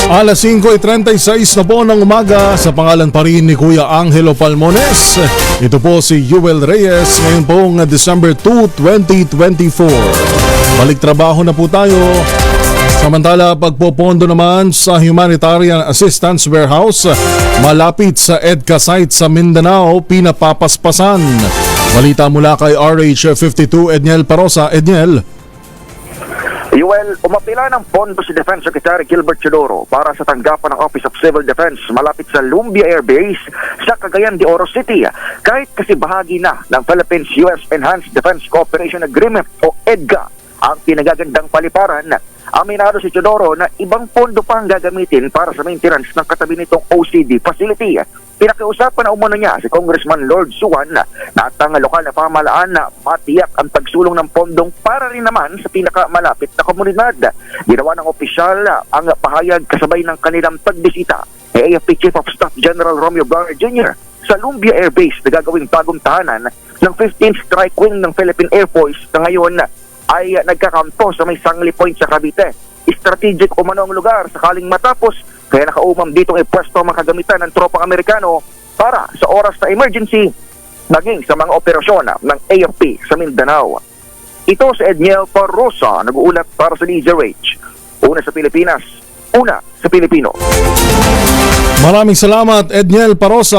Alas 5:36 na po ng umaga sa pangalan pa rin ni Kuya Angelo Palmones. Ito po si Yuel Reyes ngayon pong December 2, 2024. Balik trabaho na po tayo. Samantala, pagpopondo naman sa Humanitarian Assistance Warehouse malapit sa EDCA site sa Mindanao, pinapapaspasan. Balita mula kay RH52 Edniel Parosa. Edniel. Yuel, umapila ng pondo si Defense Secretary Gilbert Teodoro para sa tanggapan ng Office of Civil Defense malapit sa Lumbia Air Base sa Cagayan de Oro City. Kahit kasi bahagi na ng Philippines-US Enhanced Defense Cooperation Agreement o EDCA ang pinagagandang paliparan, aminado si Teodoro na ibang pondo pa ang gagamitin para sa maintenance ng katabi nitong OCD facility. Pinakiusapan na umano niya si Congressman Lord Suwan na at ang lokal na pamahalaan na matiyak ang pagsulong ng pondong para rin naman sa pinakamalapit na komunidad. Ginawa ng opisyal ang pahayag kasabay ng kanilang pagbisita kay AFP Chief of Staff General Romeo Brawner Jr. sa Lumbia Air Base na gagawing bagong tahanan ng 15th Strike Wing ng Philippine Air Force na ngayon ay nagkakampo sa may Sangli Point sa Cavite. Strategic umano ang lugar sakaling matapos, kaya nakaumam ditong ipwesto ang mga kagamitan ng tropang Amerikano para sa oras na emergency naging sa mga operasyon ng AFP sa Mindanao. Ito si Edniel Parosa, nag-uulat para sa DZRH. Una sa Pilipinas, una sa Pilipino. Maraming salamat, Edniel Parosa.